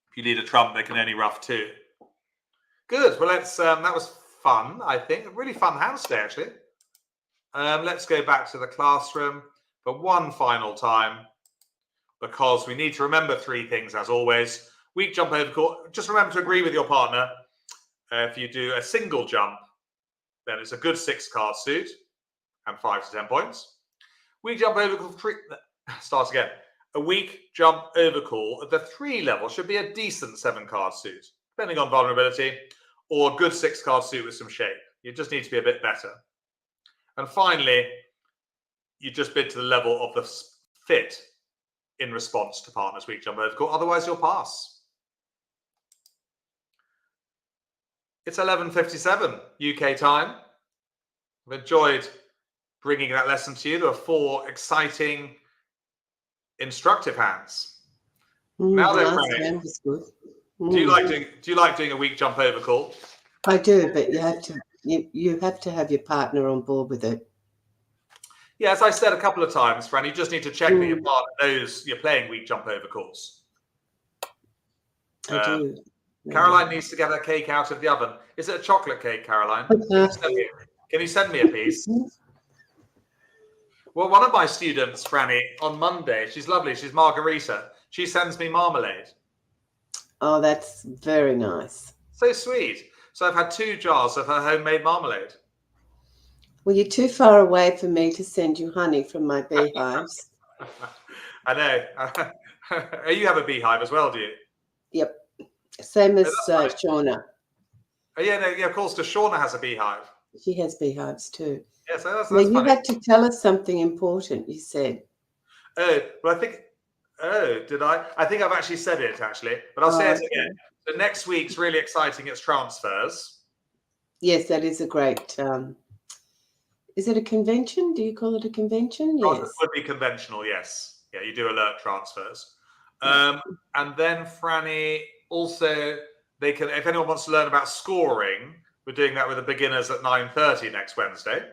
If you lead a trump, they can only ruff 2. Good. Well, let's. That was fun. I think a really fun hand today, actually. Let's go back to the classroom for one final time, because we need to remember 3 things as always. Weak jump over court. Just remember to agree with your partner. If you do a single jump, then it's a good 6-card suit and 5 to 10 points. Weak jump over court. Start again. A weak jump overcall at the 3 level should be a decent 7-card suit, depending on vulnerability, or a good 6-card suit with some shape. You just need to be a bit better. And finally, you just bid to the level of the fit in response to partner's weak jump overcall. Otherwise, you'll pass. It's 11:57 UK time. I've enjoyed bringing that lesson to you. There are 4 exciting, instructive hands. Now then, Franny, do you like doing a weak jump overcall? I do, but you have to have your partner on board with it. Yeah, as I said a couple of times, Fran, you just need to check that your partner knows you're playing weak jump overcalls. I do. Caroline needs to get her cake out of the oven. Is it a chocolate cake, Caroline? Can you send me a piece? Well, one of my students, Franny, on Monday, she's lovely. She's Margarita. She sends me marmalade. Oh, that's very nice. So sweet. So I've had 2 jars of her homemade marmalade. Well, you're too far away for me to send you honey from my beehives. I know. You have a beehive as well, do you? Yep. Same as Shauna. Oh, yeah, of course, Shauna has a beehive. She has beehives too. Yeah, so that's you funny. had to tell us something important, you said. Oh, well, did I? I think I've actually said it, actually. But I'll say it again. So next week's really exciting. It's transfers. Yes, that is a great... is it a convention? Do you call it a convention? Yes. It would be conventional, yes. Yeah, you do alert transfers. And then, Franny, also, they can, if anyone wants to learn about scoring, we're doing that with the beginners at 9:30 next Wednesday.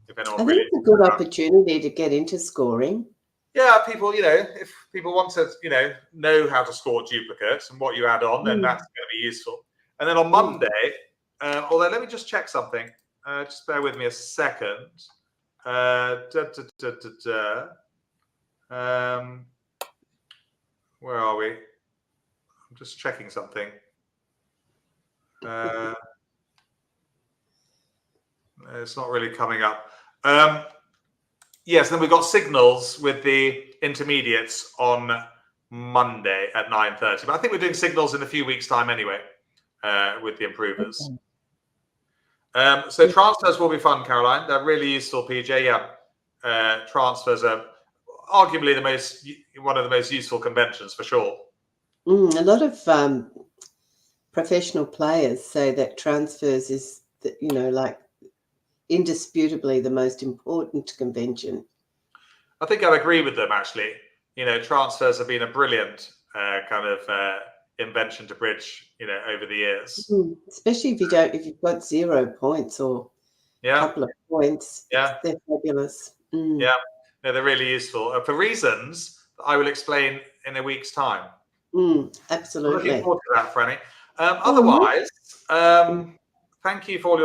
If anyone I think it's a good opportunity to get into scoring. Yeah, people, if people want to, know how to score duplicates and what you add on, then that's going to be useful. And then on Monday, although let me just check something. Just bear with me a second. Where are we? I'm just checking something. It's not really coming up. Yes, then we've got signals with the intermediates on Monday at 9:30. But I think we're doing signals in a few weeks' time anyway, with the improvers. So transfers will be fun, Caroline. They're really useful, PJ. Yeah, transfers are arguably one of the most useful conventions for sure. A lot of professional players say that transfers is, like indisputably the most important convention. I think I agree with them actually. Transfers have been a brilliant kind of invention to bridge, over the years. Especially if you've got 0 points or a couple of points. Yeah, they're fabulous. Yeah, no, they're really useful for reasons that I will explain in a week's time. Absolutely. I'm looking forward to that, Franny. Otherwise, thank you for all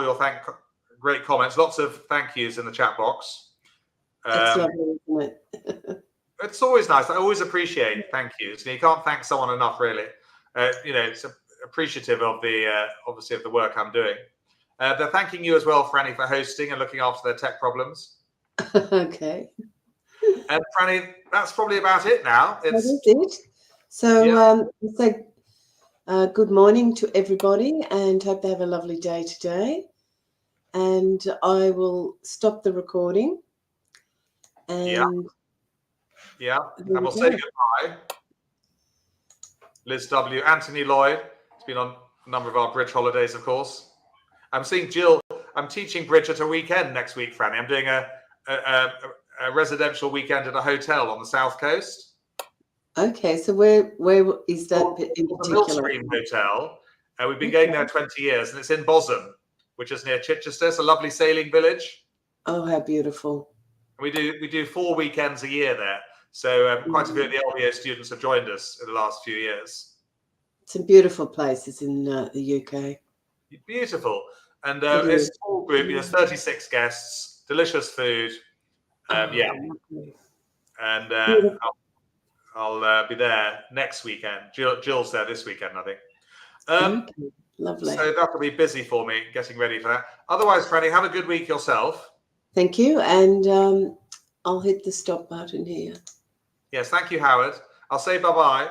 your great comments. Lots of thank yous in the chat box. It's lovely, isn't it? It's always nice. I always appreciate thank yous. You can't thank someone enough, really. It's appreciative of obviously of the work I'm doing. They're thanking you as well, Franny, for hosting and looking after their tech problems. Okay. And Franny, that's probably about it now. That is it. So, good morning to everybody, and hope they have a lovely day today. And I will stop the recording. And and we'll say goodbye. Liz W, Anthony Lloyd. It's been on a number of our bridge holidays, of course. I'm seeing Jill. I'm teaching bridge at a weekend next week, Franny. I'm doing a residential weekend at a hotel on the south coast. Okay, so where is that in The particular? Millstream Hotel. We've been going there 20 years, and it's in Bosham, which is near Chichester. It's a lovely sailing village. Oh, how beautiful! We do 4 weekends a year there. So quite a few of the LBO students have joined us in the last few years. Some beautiful places in the UK. Beautiful. And it's a small group. There's 36 guests, delicious food. Lovely. And I'll be there next weekend. Jill's there this weekend, I think. Okay. Lovely. So that'll be busy for me, getting ready for that. Otherwise, Franny, have a good week yourself. Thank you. And I'll hit the stop button here. Yes, thank you, Howard. I'll say bye-bye.